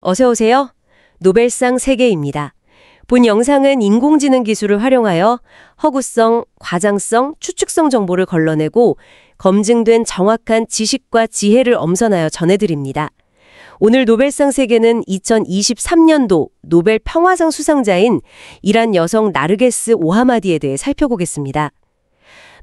어서 오세요. 노벨상 3개입니다. 본 영상은 인공지능 기술을 활용하여 허구성, 과장성, 추측성 정보를 걸러내고 검증된 정확한 지식과 지혜를 엄선하여 전해드립니다. 오늘 노벨상 3개는 2023년도 노벨 평화상 수상자인 이란 여성 나르게스 오하마디에 대해 살펴보겠습니다.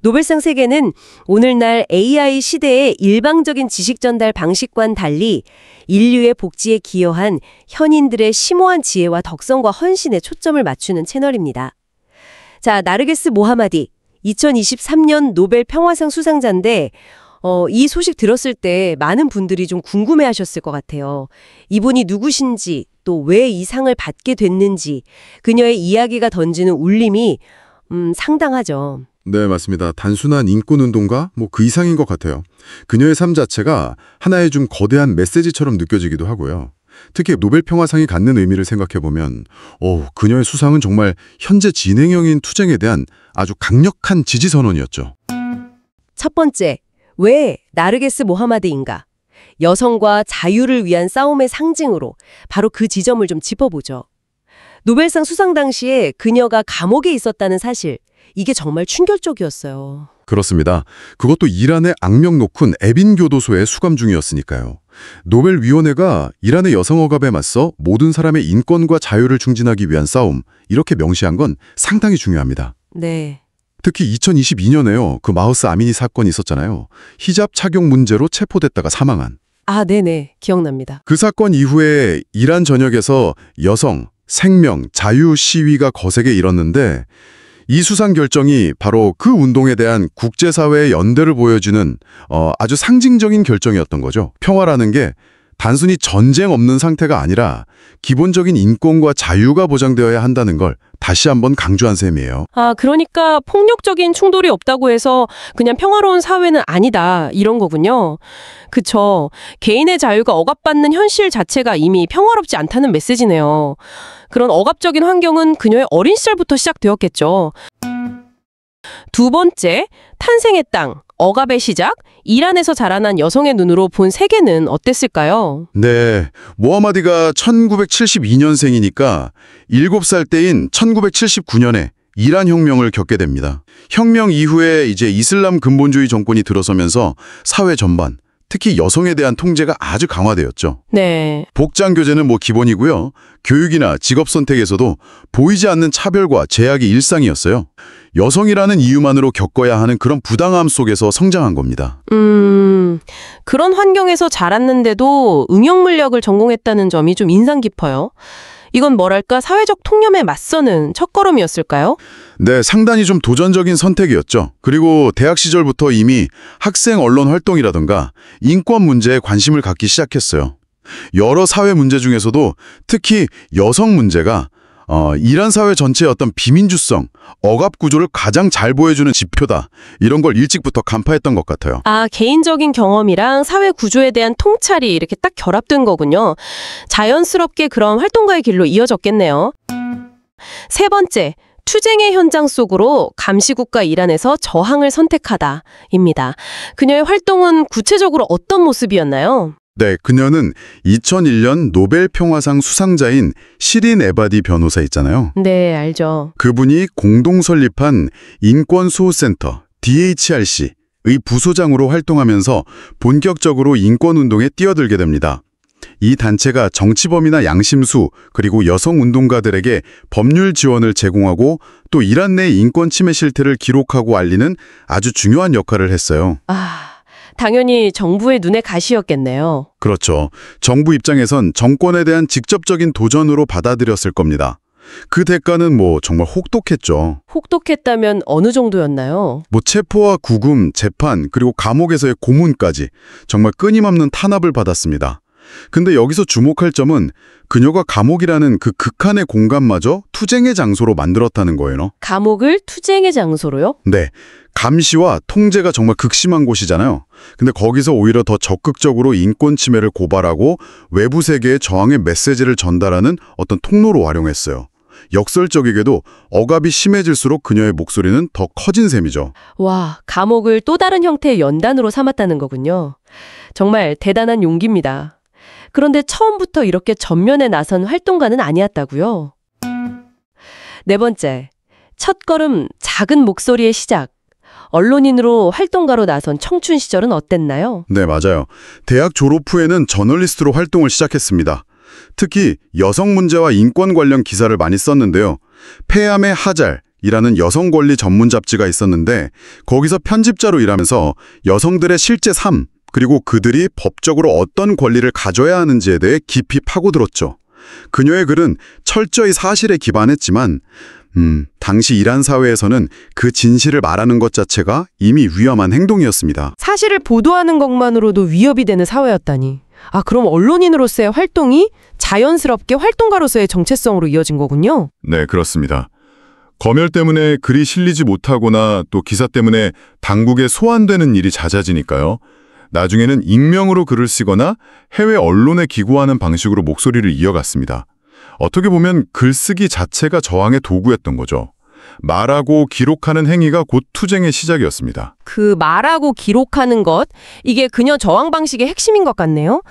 노벨상 3개는 오늘날 AI 시대의 일방적인 지식 전달 방식과는 달리 인류의 복지에 기여한 현인들의 심오한 지혜와 덕성과 헌신에 초점을 맞추는 채널입니다. 자, 나르게스 모하마디, 2023년 노벨 평화상 수상자인데 이 소식 들었을 때 많은 분들이 좀 궁금해하셨을 것 같아요. 이분이 누구신지, 또 왜 이 상을 받게 됐는지, 그녀의 이야기가 던지는 울림이 상당하죠. 네, 맞습니다. 단순한 인권운동가? 그 이상인 것 같아요. 그녀의 삶 자체가 하나의 좀 거대한 메시지처럼 느껴지기도 하고요. 특히 노벨 평화상이 갖는 의미를 생각해보면 그녀의 수상은 정말 현재 진행형인 투쟁에 대한 아주 강력한 지지 선언이었죠. 첫 번째, 왜 나르게스 모하마디인가? 여성과 자유를 위한 싸움의 상징으로 바로 그 지점을 좀 짚어보죠. 노벨상 수상 당시에 그녀가 감옥에 있었다는 사실, 이게 정말 충격적이었어요. 그렇습니다. 그것도 이란의 악명 높은 에빈 교도소에 수감 중이었으니까요. 노벨위원회가 이란의 여성 억압에 맞서 모든 사람의 인권과 자유를 증진하기 위한 싸움, 이렇게 명시한 건 상당히 중요합니다. 네. 특히 2022년에요. 그 마흐사 아미니 사건이 있었잖아요. 히잡 착용 문제로 체포됐다가 사망한. 아, 네네. 기억납니다. 그 사건 이후에 이란 전역에서 여성, 생명, 자유 시위가 거세게 일었는데 이 수상 결정이 바로 그 운동에 대한 국제사회의 연대를 보여주는 아주 상징적인 결정이었던 거죠. 평화라는 게 단순히 전쟁 없는 상태가 아니라 기본적인 인권과 자유가 보장되어야 한다는 걸 다시 한번 강조한 셈이에요. 아, 그러니까 폭력적인 충돌이 없다고 해서 그냥 평화로운 사회는 아니다, 이런 거군요. 그쵸. 개인의 자유가 억압받는 현실 자체가 이미 평화롭지 않다는 메시지네요. 그런 억압적인 환경은 그녀의 어린 시절부터 시작되었겠죠. 두 번째, 탄생의 땅, 억압의 시작, 이란에서 자라난 여성의 눈으로 본 세계는 어땠을까요? 네, 모하마디가 1972년생이니까 7살 때인 1979년에 이란 혁명을 겪게 됩니다. 혁명 이후에 이제 이슬람 근본주의 정권이 들어서면서 사회 전반, 특히 여성에 대한 통제가 아주 강화되었죠. 네. 복장 교제는 기본이고요. 교육이나 직업 선택에서도 보이지 않는 차별과 제약이 일상이었어요. 여성이라는 이유만으로 겪어야 하는 그런 부당함 속에서 성장한 겁니다. 그런 환경에서 자랐는데도 응용물리학을 전공했다는 점이 좀 인상 깊어요. 이건 뭐랄까 사회적 통념에 맞서는 첫걸음이었을까요? 네, 상당히 좀 도전적인 선택이었죠. 그리고 대학 시절부터 이미 학생 언론 활동이라든가 인권 문제에 관심을 갖기 시작했어요. 여러 사회 문제 중에서도 특히 여성 문제가 이란 사회 전체의 어떤 비민주성, 억압 구조를 가장 잘 보여주는 지표다. 이런 걸 일찍부터 간파했던 것 같아요. 아, 개인적인 경험이랑 사회 구조에 대한 통찰이 이렇게 딱 결합된 거군요. 자연스럽게 그런 활동가의 길로 이어졌겠네요. 세 번째, 투쟁의 현장 속으로 감시국가 이란에서 저항을 선택하다입니다. 그녀의 활동은 구체적으로 어떤 모습이었나요? 네, 그녀는 2001년 노벨 평화상 수상자인 시린 에바디 변호사 있잖아요. 네, 알죠. 그분이 공동 설립한 인권수호센터 DHRC의 부소장으로 활동하면서 본격적으로 인권운동에 뛰어들게 됩니다. 이 단체가 정치범이나 양심수 그리고 여성운동가들에게 법률 지원을 제공하고 또 이란 내 인권 침해 실태를 기록하고 알리는 아주 중요한 역할을 했어요. 당연히 정부의 눈에 가시였겠네요. 그렇죠. 정부 입장에선 정권에 대한 직접적인 도전으로 받아들였을 겁니다. 그 대가는 정말 혹독했죠. 혹독했다면 어느 정도였나요? 체포와 구금, 재판, 그리고 감옥에서의 고문까지 정말 끊임없는 탄압을 받았습니다. 근데 여기서 주목할 점은 그녀가 감옥이라는 그 극한의 공간마저 투쟁의 장소로 만들었다는 거예요. 감옥을 투쟁의 장소로요? 네. 감시와 통제가 정말 극심한 곳이잖아요. 근데 거기서 오히려 더 적극적으로 인권 침해를 고발하고 외부 세계에 저항의 메시지를 전달하는 어떤 통로로 활용했어요. 역설적이게도 억압이 심해질수록 그녀의 목소리는 더 커진 셈이죠. 와, 감옥을 또 다른 형태의 연단으로 삼았다는 거군요. 정말 대단한 용기입니다. 그런데 처음부터 이렇게 전면에 나선 활동가는 아니었다고요. 네 번째, 첫걸음 작은 목소리의 시작. 언론인으로 활동가로 나선 청춘 시절은 어땠나요? 네, 맞아요. 대학 졸업 후에는 저널리스트로 활동을 시작했습니다. 특히 여성 문제와 인권 관련 기사를 많이 썼는데요. 폐암의 하잘이라는 여성 권리 전문 잡지가 있었는데 거기서 편집자로 일하면서 여성들의 실제 삶, 그리고 그들이 법적으로 어떤 권리를 가져야 하는지에 대해 깊이 파고들었죠. 그녀의 글은 철저히 사실에 기반했지만 당시 이란 사회에서는 그 진실을 말하는 것 자체가 이미 위험한 행동이었습니다. 사실을 보도하는 것만으로도 위협이 되는 사회였다니. 아, 그럼 언론인으로서의 활동이 자연스럽게 활동가로서의 정체성으로 이어진 거군요. 네, 그렇습니다. 검열 때문에 글이 실리지 못하거나 또 기사 때문에 당국에 소환되는 일이 잦아지니까요. 나중에는 익명으로 글을 쓰거나 해외 언론에 기고하는 방식으로 목소리를 이어갔습니다. 어떻게 보면 글쓰기 자체가 저항의 도구였던 거죠. 말하고 기록하는 행위가 곧 투쟁의 시작이었습니다. 그 말하고 기록하는 것, 이게 그녀 저항 방식의 핵심인 것 같네요.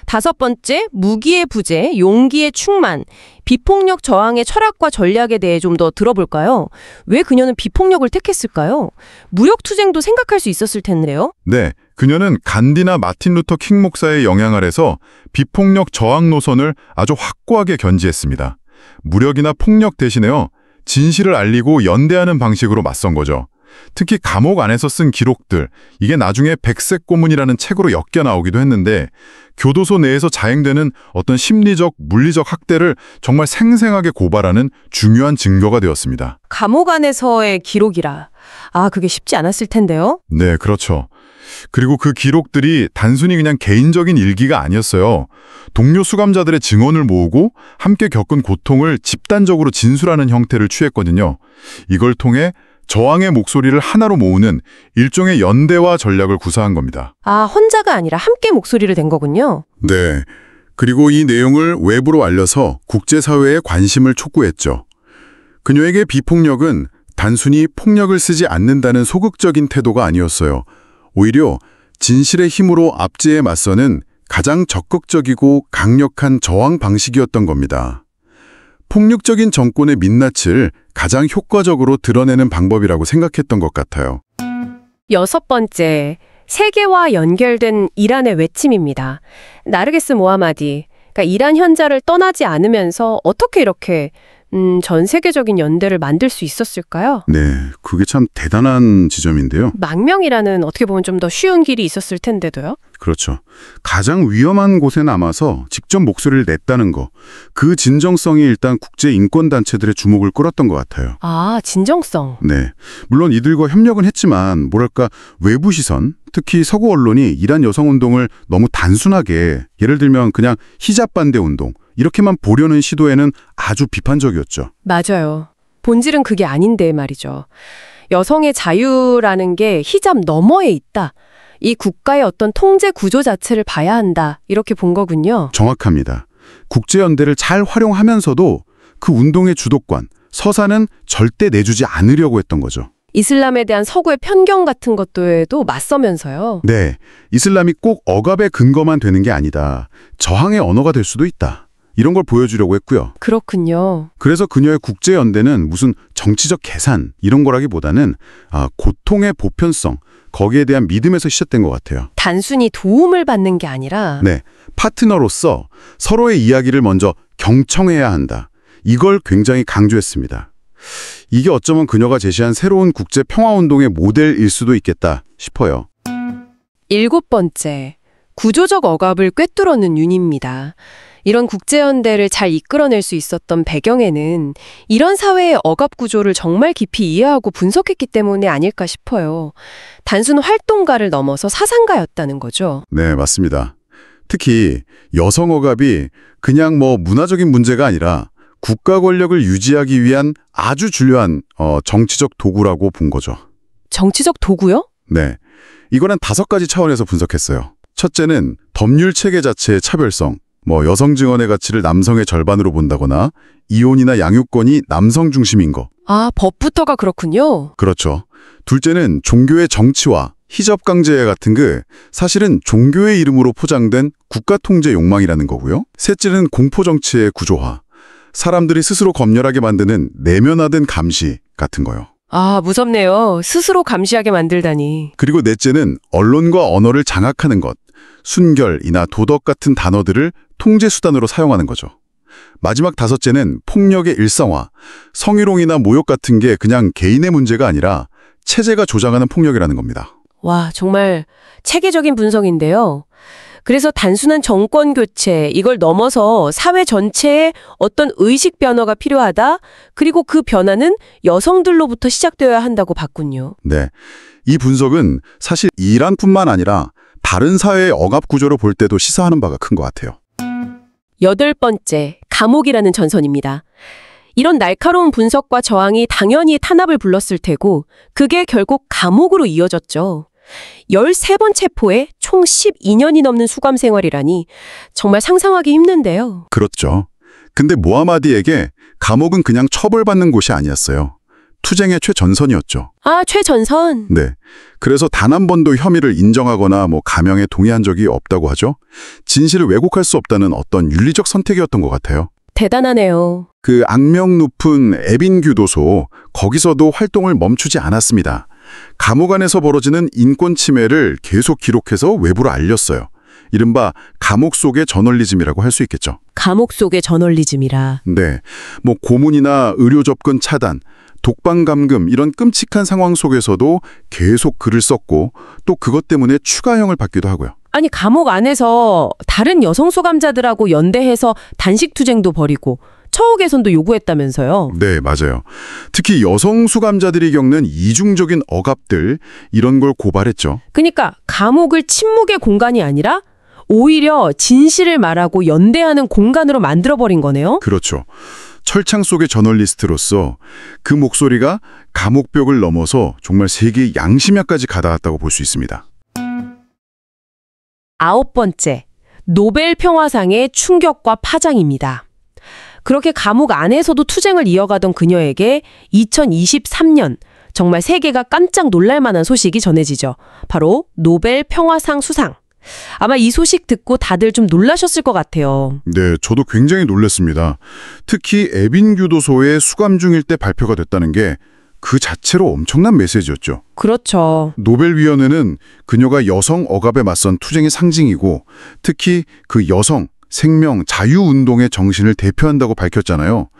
다섯 번째, 무기의 부재, 용기의 충만, 비폭력 저항의 철학과 전략에 대해 좀 더 들어볼까요? 왜 그녀는 비폭력을 택했을까요? 무력투쟁도 생각할 수 있었을 텐데요. 네, 그녀는 간디나 마틴 루터 킹 목사의 영향 아래서 비폭력 저항 노선을 아주 확고하게 견지했습니다. 무력이나 폭력 대신에요, 진실을 알리고 연대하는 방식으로 맞선 거죠. 특히 감옥 안에서 쓴 기록들, 이게 나중에 백색 고문이라는 책으로 엮여 나오기도 했는데 교도소 내에서 자행되는 어떤 심리적, 물리적 학대를 정말 생생하게 고발하는 중요한 증거가 되었습니다. 감옥 안에서의 기록이라. 아, 그게 쉽지 않았을 텐데요. 네, 그렇죠. 그리고 그 기록들이 단순히 그냥 개인적인 일기가 아니었어요. 동료 수감자들의 증언을 모으고 함께 겪은 고통을 집단적으로 진술하는 형태를 취했거든요. 이걸 통해 저항의 목소리를 하나로 모으는 일종의 연대화 전략을 구사한 겁니다. 아, 혼자가 아니라 함께 목소리를 댄 거군요. 네. 그리고 이 내용을 외부로 알려서 국제사회의 관심을 촉구했죠. 그녀에게 비폭력은 단순히 폭력을 쓰지 않는다는 소극적인 태도가 아니었어요. 오히려 진실의 힘으로 압제에 맞서는 가장 적극적이고 강력한 저항 방식이었던 겁니다. 폭력적인 정권의 민낯을 가장 효과적으로 드러내는 방법이라고 생각했던 것 같아요. 여섯 번째, 세계와 연결된 이란의 외침입니다. 나르게스 모하마디, 그러니까 이란 현자를 떠나지 않으면서 어떻게 이렇게 전 세계적인 연대를 만들 수 있었을까요? 네, 그게 참 대단한 지점인데요. 망명이라는 어떻게 보면 좀 더 쉬운 길이 있었을 텐데도요. 그렇죠. 가장 위험한 곳에 남아서 직접 목소리를 냈다는 거, 그 진정성이 일단 국제인권단체들의 주목을 끌었던 것 같아요. 아, 진정성. 네, 물론 이들과 협력은 했지만 뭐랄까 외부 시선, 특히 서구 언론이 이란 여성운동을 너무 단순하게, 예를 들면 그냥 히잡 반대 운동, 이렇게만 보려는 시도에는 아주 비판적이었죠. 맞아요. 본질은 그게 아닌데 말이죠. 여성의 자유라는 게 히잡 너머에 있다. 이 국가의 어떤 통제 구조 자체를 봐야 한다. 이렇게 본 거군요. 정확합니다. 국제연대를 잘 활용하면서도 그 운동의 주도권, 서사는 절대 내주지 않으려고 했던 거죠. 이슬람에 대한 서구의 편견 같은 것도에도 맞서면서요. 네, 이슬람이 꼭 억압의 근거만 되는 게 아니다. 저항의 언어가 될 수도 있다. 이런 걸 보여주려고 했고요. 그렇군요. 그래서 그녀의 국제연대는 무슨 정치적 계산 이런 거라기보다는 고통의 보편성, 거기에 대한 믿음에서 시작된 것 같아요. 단순히 도움을 받는 게 아니라 네, 파트너로서 서로의 이야기를 먼저 경청해야 한다. 이걸 굉장히 강조했습니다. 이게 어쩌면 그녀가 제시한 새로운 국제 평화운동의 모델일 수도 있겠다 싶어요. 일곱 번째, 구조적 억압을 꿰뚫어는 윤입니다. 이런 국제연대를 잘 이끌어낼 수 있었던 배경에는 이런 사회의 억압 구조를 정말 깊이 이해하고 분석했기 때문에 아닐까 싶어요. 단순 활동가를 넘어서 사상가였다는 거죠. 네, 맞습니다. 특히 여성 억압이 그냥 문화적인 문제가 아니라 국가 권력을 유지하기 위한 아주 중요한 정치적 도구라고 본 거죠. 정치적 도구요? 네, 이거는 5가지 차원에서 분석했어요. 첫째는 법률 체계 자체의 차별성, 여성 증언의 가치를 남성의 절반으로 본다거나 이혼이나 양육권이 남성 중심인 거. 아, 법부터가 그렇군요. 그렇죠. 둘째는 종교의 정치화, 히잡 강제 같은 그 사실은 종교의 이름으로 포장된 국가 통제 욕망이라는 거고요. 셋째는 공포 정치의 구조화. 사람들이 스스로 검열하게 만드는 내면화된 감시 같은 거요. 아, 무섭네요. 스스로 감시하게 만들다니. 그리고 넷째는 언론과 언어를 장악하는 것. 순결이나 도덕 같은 단어들을 통제 수단으로 사용하는 거죠. 마지막 다섯째는 폭력의 일상화. 성희롱이나 모욕 같은 게 그냥 개인의 문제가 아니라 체제가 조장하는 폭력이라는 겁니다. 와, 정말 체계적인 분석인데요. 그래서 단순한 정권 교체, 이걸 넘어서 사회 전체에 어떤 의식 변화가 필요하다. 그리고 그 변화는 여성들로부터 시작되어야 한다고 봤군요. 네, 이 분석은 사실 이란뿐만 아니라 다른 사회의 억압 구조를 볼 때도 시사하는 바가 큰 것 같아요. 8번째, 감옥이라는 전선입니다. 이런 날카로운 분석과 저항이 당연히 탄압을 불렀을 테고 그게 결국 감옥으로 이어졌죠. 13번 체포에 총 12년이 넘는 수감 생활이라니 정말 상상하기 힘든데요. 그렇죠. 근데 모하마디에게 감옥은 그냥 처벌받는 곳이 아니었어요. 투쟁의 최전선이었죠. 아, 최전선. 네. 그래서 단 한 번도 혐의를 인정하거나 감형에 동의한 적이 없다고 하죠. 진실을 왜곡할 수 없다는 어떤 윤리적 선택이었던 것 같아요. 대단하네요. 그 악명 높은 에빈 교도소, 거기서도 활동을 멈추지 않았습니다. 감옥 안에서 벌어지는 인권 침해를 계속 기록해서 외부로 알렸어요. 이른바 감옥 속의 저널리즘이라고 할 수 있겠죠. 감옥 속의 저널리즘이라. 네, 고문이나 의료 접근 차단, 독방 감금 이런 끔찍한 상황 속에서도 계속 글을 썼고 또 그것 때문에 추가형을 받기도 하고요. 아니, 감옥 안에서 다른 여성 수감자들하고 연대해서 단식 투쟁도 벌이고 처우 개선도 요구했다면서요. 네, 맞아요. 특히 여성 수감자들이 겪는 이중적인 억압들 이런 걸 고발했죠. 그러니까 감옥을 침묵의 공간이 아니라 오히려 진실을 말하고 연대하는 공간으로 만들어버린 거네요. 그렇죠. 철창 속의 저널리스트로서 그 목소리가 감옥벽을 넘어서 정말 세계의 양심야까지 가닿았다고 볼 수 있습니다. 9번째, 노벨 평화상의 충격과 파장입니다. 그렇게 감옥 안에서도 투쟁을 이어가던 그녀에게 2023년 정말 세계가 깜짝 놀랄 만한 소식이 전해지죠. 바로 노벨 평화상 수상. 아마 이 소식 듣고 다들 좀 놀라셨을 것 같아요. 네, 저도 굉장히 놀랐습니다. 특히 에빈 교도소에 수감 중일 때 발표가 됐다는 게 그 자체로 엄청난 메시지였죠. 그렇죠. 노벨위원회는 그녀가 여성 억압에 맞선 투쟁의 상징이고 특히 그 여성, 생명, 자유운동의 정신을 대표한다고 밝혔잖아요.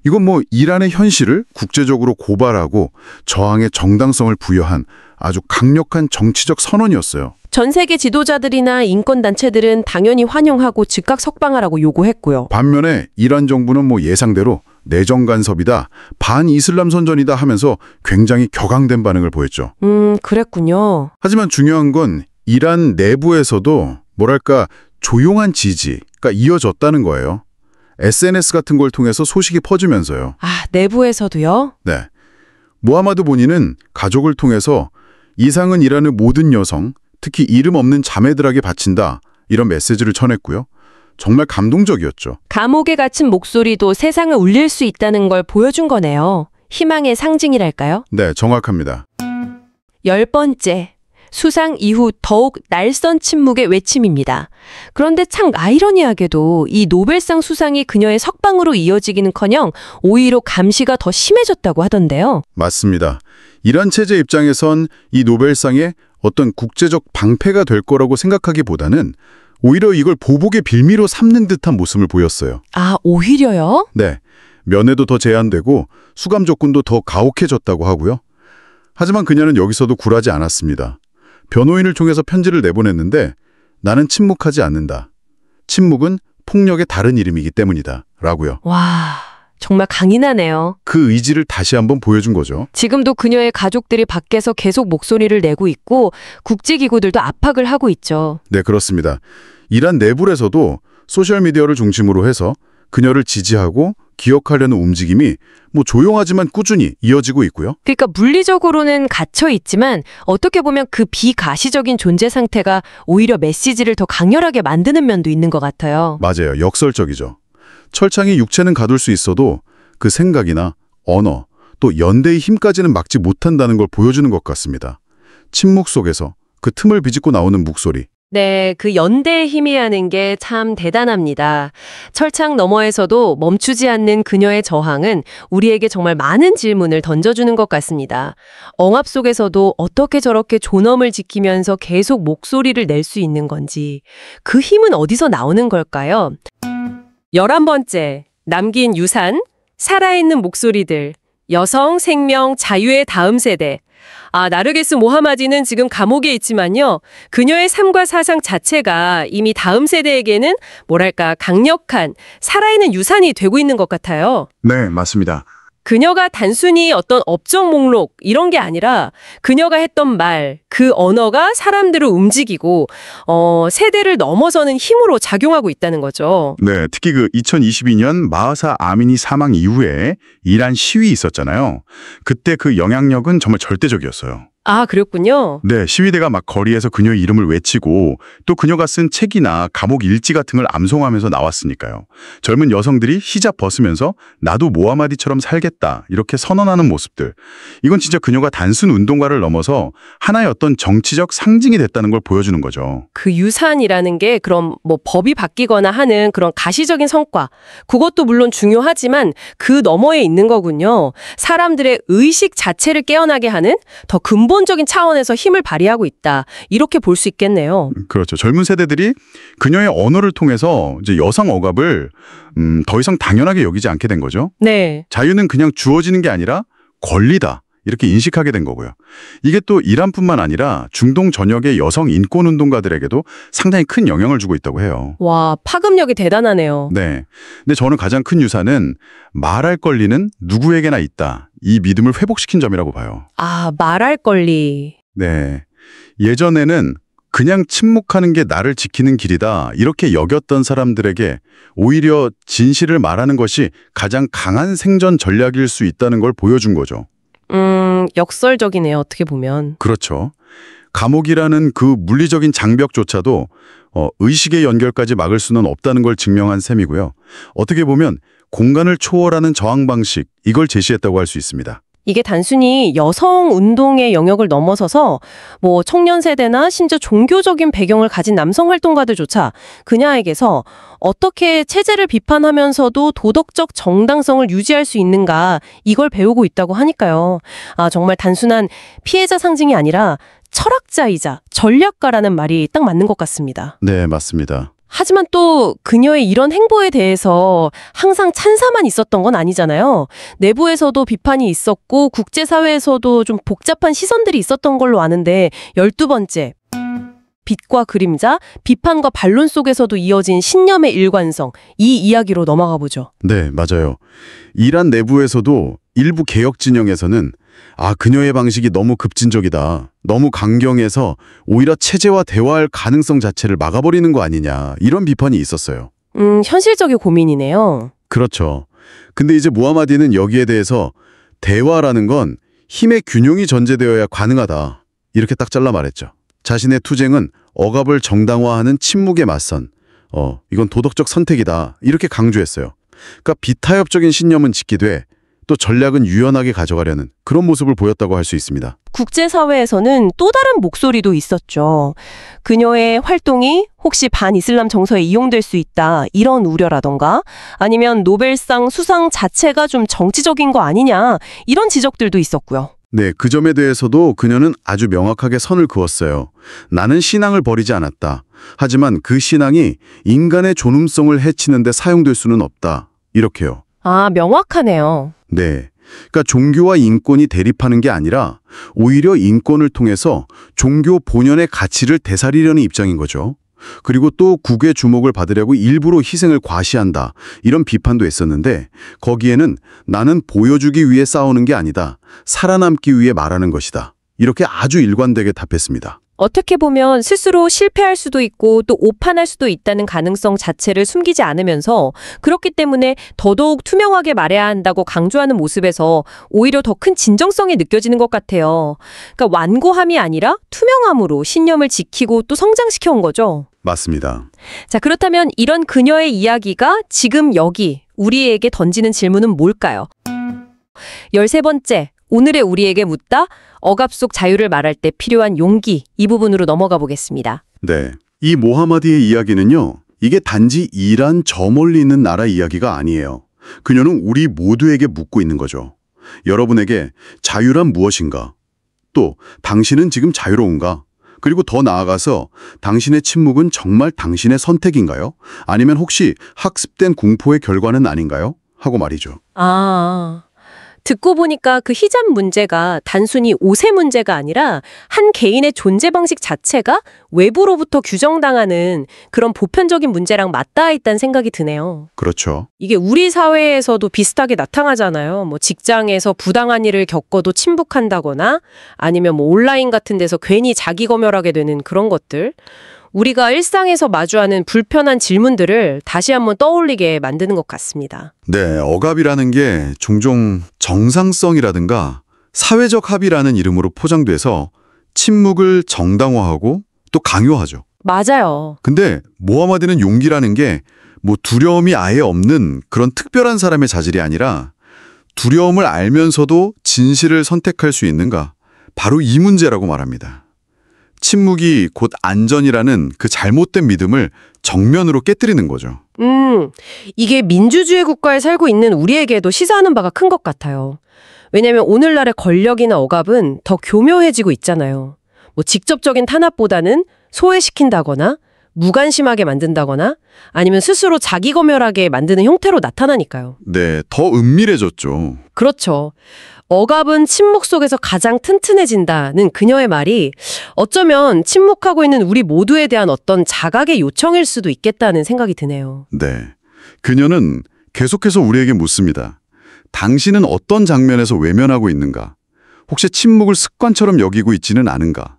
이건 이란의 현실을 국제적으로 고발하고 저항의 정당성을 부여한 아주 강력한 정치적 선언이었어요. 전 세계 지도자들이나 인권단체들은 당연히 환영하고 즉각 석방하라고 요구했고요. 반면에 이란 정부는 예상대로 내정 간섭이다, 반이슬람 선전이다 하면서 굉장히 격앙된 반응을 보였죠. 그랬군요. 하지만 중요한 건 이란 내부에서도 조용한 지지가 이어졌다는 거예요. SNS 같은 걸 통해서 소식이 퍼지면서요. 아, 내부에서도요? 네. 모하마드 본인은 가족을 통해서 이상은 이란의 모든 여성, 특히 이름 없는 자매들에게 바친다, 이런 메시지를 전했고요. 정말 감동적이었죠. 감옥에 갇힌 목소리도 세상을 울릴 수 있다는 걸 보여준 거네요. 희망의 상징이랄까요? 네, 정확합니다. 10번째, 수상 이후 더욱 날선 침묵의 외침입니다. 그런데 참 아이러니하게도 이 노벨상 수상이 그녀의 석방으로 이어지기는커녕 오히려 감시가 더 심해졌다고 하던데요. 맞습니다. 이란 체제 입장에선 이 노벨상에 어떤 국제적 방패가 될 거라고 생각하기보다는 오히려 이걸 보복의 빌미로 삼는 듯한 모습을 보였어요. 아, 오히려요? 네. 면회도 더 제한되고 수감 조건도 더 가혹해졌다고 하고요. 하지만 그녀는 여기서도 굴하지 않았습니다. 변호인을 통해서 편지를 내보냈는데 나는 침묵하지 않는다. 침묵은 폭력의 다른 이름이기 때문이다. 라고요. 와, 정말 강인하네요. 그 의지를 다시 한번 보여준 거죠. 지금도 그녀의 가족들이 밖에서 계속 목소리를 내고 있고 국제기구들도 압박을 하고 있죠. 네, 그렇습니다. 이란 내부에서도 소셜미디어를 중심으로 해서 그녀를 지지하고 기억하려는 움직임이 조용하지만 꾸준히 이어지고 있고요. 그러니까 물리적으로는 갇혀 있지만 어떻게 보면 그 비가시적인 존재 상태가 오히려 메시지를 더 강렬하게 만드는 면도 있는 것 같아요. 맞아요. 역설적이죠. 철창이 육체는 가둘 수 있어도 그 생각이나 언어, 또 연대의 힘까지는 막지 못한다는 걸 보여주는 것 같습니다. 침묵 속에서 그 틈을 비집고 나오는 목소리. 네, 그 연대의 힘이라는 게 참 대단합니다. 철창 너머에서도 멈추지 않는 그녀의 저항은 우리에게 정말 많은 질문을 던져주는 것 같습니다. 억압 속에서도 어떻게 저렇게 존엄을 지키면서 계속 목소리를 낼 수 있는 건지, 그 힘은 어디서 나오는 걸까요? 11번째, 남긴 유산, 살아있는 목소리들, 여성, 생명, 자유의 다음 세대. 나르게스 모하마디는 지금 감옥에 있지만요. 그녀의 삶과 사상 자체가 이미 다음 세대에게는 뭐랄까 강력한 살아있는 유산이 되고 있는 것 같아요. 네, 맞습니다. 그녀가 단순히 어떤 업적 목록 이런 게 아니라 그녀가 했던 말, 그 언어가 사람들을 움직이고 세대를 넘어서는 힘으로 작용하고 있다는 거죠. 네, 특히 그 2022년 마흐사 아미니 사망 이후에 이란 시위 있었잖아요. 그때 그 영향력은 정말 절대적이었어요. 아, 그랬군요. 네, 시위대가 막 거리에서 그녀의 이름을 외치고 또 그녀가 쓴 책이나 감옥 일지 같은 걸 암송하면서 나왔으니까요. 젊은 여성들이 히잡 벗으면서 나도 모하마디처럼 살겠다 이렇게 선언하는 모습들. 이건 진짜 그녀가 단순 운동가를 넘어서 하나의 어떤 정치적 상징이 됐다는 걸 보여주는 거죠. 그 유산이라는 게 그럼 뭐 법이 바뀌거나 하는 그런 가시적인 성과, 그것도 물론 중요하지만 그 너머에 있는 거군요. 사람들의 의식 자체를 깨어나게 하는 더 근본적인 차원에서 힘을 발휘하고 있다. 이렇게 볼 수 있겠네요. 그렇죠. 젊은 세대들이 그녀의 언어를 통해서 이제 여성 억압을 더 이상 당연하게 여기지 않게 된 거죠. 네. 자유는 그냥 주어지는 게 아니라 권리다. 이렇게 인식하게 된 거고요. 이게 또 이란뿐만 아니라 중동 전역의 여성 인권 운동가들에게도 상당히 큰 영향을 주고 있다고 해요. 와, 파급력이 대단하네요. 네. 근데 저는 가장 큰 유산은 말할 권리는 누구에게나 있다. 이 믿음을 회복시킨 점이라고 봐요. 말할 권리. 네. 예전에는 그냥 침묵하는 게 나를 지키는 길이다. 이렇게 여겼던 사람들에게 오히려 진실을 말하는 것이 가장 강한 생존 전략일 수 있다는 걸 보여준 거죠. 역설적이네요. 어떻게 보면. 그렇죠. 감옥이라는 그 물리적인 장벽조차도 의식의 연결까지 막을 수는 없다는 걸 증명한 셈이고요. 어떻게 보면 공간을 초월하는 저항 방식, 이걸 제시했다고 할 수 있습니다. 이게 단순히 여성 운동의 영역을 넘어서서 뭐 청년 세대나 심지어 종교적인 배경을 가진 남성 활동가들조차 그녀에게서 어떻게 체제를 비판하면서도 도덕적 정당성을 유지할 수 있는가, 이걸 배우고 있다고 하니까요. 정말 단순한 피해자 상징이 아니라 철학자이자 전략가라는 말이 딱 맞는 것 같습니다. 네, 맞습니다. 하지만 또 그녀의 이런 행보에 대해서 항상 찬사만 있었던 건 아니잖아요. 내부에서도 비판이 있었고 국제사회에서도 좀 복잡한 시선들이 있었던 걸로 아는데, 12번째. 빛과 그림자, 비판과 반론 속에서도 이어진 신념의 일관성, 이 이야기로 넘어가 보죠. 네, 맞아요. 이란 내부에서도 일부 개혁 진영에서는 그녀의 방식이 너무 급진적이다. 너무 강경해서 오히려 체제와 대화할 가능성 자체를 막아버리는 거 아니냐. 이런 비판이 있었어요. 현실적인 고민이네요. 그렇죠. 근데 이제 무하마디는 여기에 대해서 대화라는 건 힘의 균형이 전제되어야 가능하다. 이렇게 딱 잘라 말했죠. 자신의 투쟁은 억압을 정당화하는 침묵에 맞선 이건 도덕적 선택이다. 이렇게 강조했어요. 그러니까 비타협적인 신념은 지키되 또 전략은 유연하게 가져가려는 그런 모습을 보였다고 할 수 있습니다. 국제사회에서는 또 다른 목소리도 있었죠. 그녀의 활동이 혹시 반이슬람 정서에 이용될 수 있다, 이런 우려라던가, 아니면 노벨상 수상 자체가 좀 정치적인 거 아니냐, 이런 지적들도 있었고요. 네, 그 점에 대해서도 그녀는 아주 명확하게 선을 그었어요. 나는 신앙을 버리지 않았다. 하지만 그 신앙이 인간의 존엄성을 해치는 데 사용될 수는 없다. 이렇게요. 명확하네요. 네. 그러니까 종교와 인권이 대립하는 게 아니라 오히려 인권을 통해서 종교 본연의 가치를 되살리려는 입장인 거죠. 그리고 또 국외 주목을 받으려고 일부러 희생을 과시한다. 이런 비판도 했었는데 거기에는 나는 보여주기 위해 싸우는 게 아니다. 살아남기 위해 말하는 것이다. 이렇게 아주 일관되게 답했습니다. 어떻게 보면 스스로 실패할 수도 있고 또 오판할 수도 있다는 가능성 자체를 숨기지 않으면서, 그렇기 때문에 더더욱 투명하게 말해야 한다고 강조하는 모습에서 오히려 더 큰 진정성이 느껴지는 것 같아요. 그러니까 완고함이 아니라 투명함으로 신념을 지키고 또 성장시켜 온 거죠. 맞습니다. 자, 그렇다면 이런 그녀의 이야기가 지금 여기 우리에게 던지는 질문은 뭘까요? 13번째. 오늘의 우리에게 묻다 억압 속 자유를 말할 때 필요한 용기 이 부분으로 넘어가 보겠습니다. 네. 이 모하마디의 이야기는요. 이게 단지 이란 저 멀리 있는 나라 이야기가 아니에요. 그녀는 우리 모두에게 묻고 있는 거죠. 여러분에게 자유란 무엇인가? 또 당신은 지금 자유로운가? 그리고 더 나아가서 당신의 침묵은 정말 당신의 선택인가요? 아니면 혹시 학습된 공포의 결과는 아닌가요? 하고 말이죠. 듣고 보니까 그 히잡 문제가 단순히 옷의 문제가 아니라 한 개인의 존재 방식 자체가 외부로부터 규정당하는 그런 보편적인 문제랑 맞닿아 있다는 생각이 드네요. 그렇죠. 이게 우리 사회에서도 비슷하게 나타나잖아요. 뭐 직장에서 부당한 일을 겪어도 침묵한다거나 아니면 뭐 온라인 같은 데서 괜히 자기 검열하게 되는 그런 것들. 우리가 일상에서 마주하는 불편한 질문들을 다시 한번 떠올리게 만드는 것 같습니다. 네, 억압이라는 게 종종 정상성이라든가 사회적 합의라는 이름으로 포장돼서 침묵을 정당화하고 또 강요하죠. 맞아요. 근데 모하마드는 용기라는 게 뭐 두려움이 아예 없는 그런 특별한 사람의 자질이 아니라 두려움을 알면서도 진실을 선택할 수 있는가? 바로 이 문제라고 말합니다. 침묵이 곧 안전이라는 그 잘못된 믿음을 정면으로 깨뜨리는 거죠. 이게 민주주의 국가에 살고 있는 우리에게도 시사하는 바가 큰 것 같아요. 왜냐하면 오늘날의 권력이나 억압은 더 교묘해지고 있잖아요. 뭐 직접적인 탄압보다는 소외시킨다거나 무관심하게 만든다거나 아니면 스스로 자기 검열하게 만드는 형태로 나타나니까요. 네, 더 은밀해졌죠. 그렇죠. 억압은 침묵 속에서 가장 튼튼해진다는 그녀의 말이 어쩌면 침묵하고 있는 우리 모두에 대한 어떤 자각의 요청일 수도 있겠다는 생각이 드네요. 네, 그녀는 계속해서 우리에게 묻습니다. 당신은 어떤 장면에서 외면하고 있는가? 혹시 침묵을 습관처럼 여기고 있지는 않은가?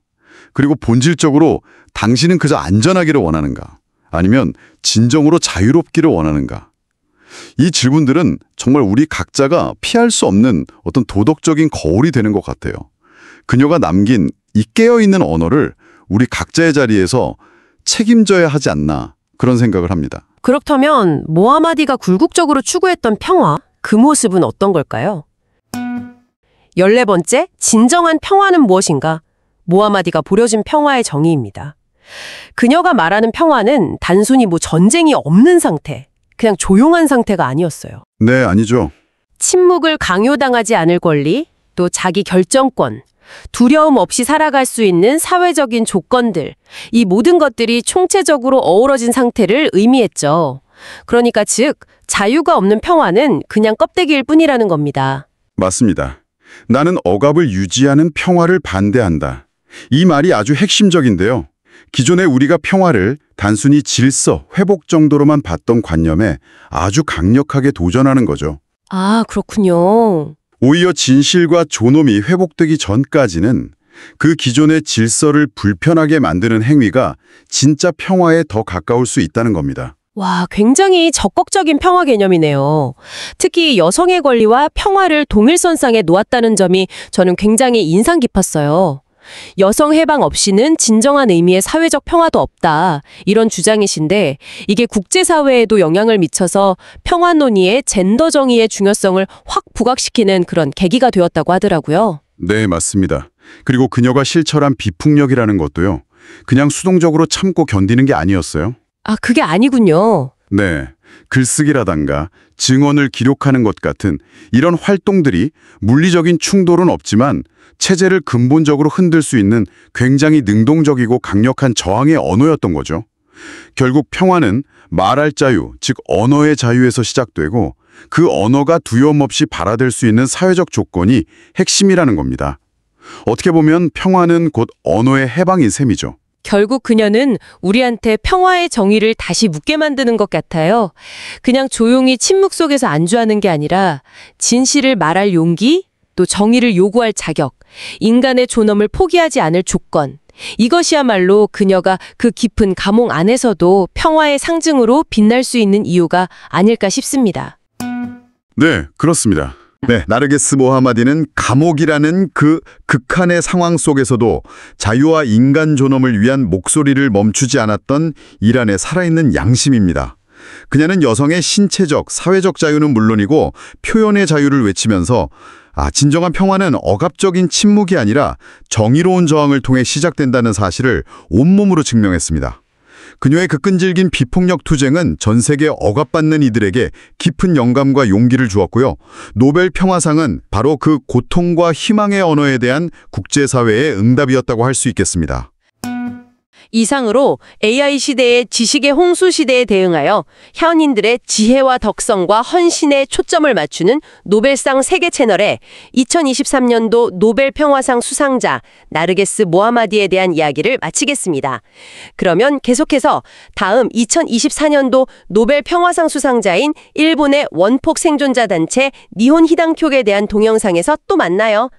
그리고 본질적으로 당신은 그저 안전하기를 원하는가? 아니면 진정으로 자유롭기를 원하는가? 이 질문들은 정말 우리 각자가 피할 수 없는 어떤 도덕적인 거울이 되는 것 같아요. 그녀가 남긴 이 깨어있는 언어를 우리 각자의 자리에서 책임져야 하지 않나 그런 생각을 합니다. 그렇다면 모하마디가 굴국적으로 추구했던 평화, 그 모습은 어떤 걸까요? 14번째, 진정한 평화는 무엇인가? 모하마디가 보려진 평화의 정의입니다. 그녀가 말하는 평화는 단순히 뭐 전쟁이 없는 상태, 그냥 조용한 상태가 아니었어요. 네, 아니죠. 침묵을 강요당하지 않을 권리, 또 자기 결정권, 두려움 없이 살아갈 수 있는 사회적인 조건들, 이 모든 것들이 총체적으로 어우러진 상태를 의미했죠. 그러니까 즉, 자유가 없는 평화는 그냥 껍데기일 뿐이라는 겁니다. 맞습니다. 나는 억압을 유지하는 평화를 반대한다. 이 말이 아주 핵심적인데요. 기존에 우리가 평화를 단순히 질서, 회복 정도로만 봤던 관념에 아주 강력하게 도전하는 거죠. 아, 그렇군요. 오히려 진실과 존엄이 회복되기 전까지는 그 기존의 질서를 불편하게 만드는 행위가 진짜 평화에 더 가까울 수 있다는 겁니다. 와, 굉장히 적극적인 평화 개념이네요. 특히 여성의 권리와 평화를 동일선상에 놓았다는 점이 저는 굉장히 인상 깊었어요. 여성 해방 없이는 진정한 의미의 사회적 평화도 없다. 이런 주장이신데 이게 국제사회에도 영향을 미쳐서 평화 논의의 젠더 정의의 중요성을 확 부각시키는 그런 계기가 되었다고 하더라고요. 네, 맞습니다. 그리고 그녀가 실천한 비폭력이라는 것도요. 그냥 수동적으로 참고 견디는 게 아니었어요. 아, 그게 아니군요. 네, 글쓰기라던가 증언을 기록하는 것 같은 이런 활동들이 물리적인 충돌은 없지만 체제를 근본적으로 흔들 수 있는 굉장히 능동적이고 강력한 저항의 언어였던 거죠. 결국 평화는 말할 자유, 즉 언어의 자유에서 시작되고 그 언어가 두려움 없이 발화될 수 있는 사회적 조건이 핵심이라는 겁니다. 어떻게 보면 평화는 곧 언어의 해방인 셈이죠. 결국 그녀는 우리한테 평화의 정의를 다시 묻게 만드는 것 같아요. 그냥 조용히 침묵 속에서 안주하는 게 아니라 진실을 말할 용기, 또 정의를 요구할 자격, 인간의 존엄을 포기하지 않을 조건, 이것이야말로 그녀가 그 깊은 감옥 안에서도 평화의 상징으로 빛날 수 있는 이유가 아닐까 싶습니다. 네, 그렇습니다. 네, 나르게스 모하마디는 감옥이라는 그 극한의 상황 속에서도 자유와 인간 존엄을 위한 목소리를 멈추지 않았던 이란의 살아있는 양심입니다. 그녀는 여성의 신체적, 사회적 자유는 물론이고 표현의 자유를 외치면서 진정한 평화는 억압적인 침묵이 아니라 정의로운 저항을 통해 시작된다는 사실을 온몸으로 증명했습니다. 그녀의 그 끈질긴 비폭력 투쟁은 전 세계 억압받는 이들에게 깊은 영감과 용기를 주었고요. 노벨 평화상은 바로 그 고통과 희망의 언어에 대한 국제사회의 응답이었다고 할 수 있겠습니다. 이상으로 AI 시대의 지식의 홍수 시대에 대응하여 현인들의 지혜와 덕성과 헌신에 초점을 맞추는 노벨상 세계 채널에 2023년도 노벨 평화상 수상자 나르게스 모하마디에 대한 이야기를 마치겠습니다. 그러면 계속해서 다음 2024년도 노벨 평화상 수상자인 일본의 원폭 생존자 단체 니혼 히당쿄에 대한 동영상에서 또 만나요.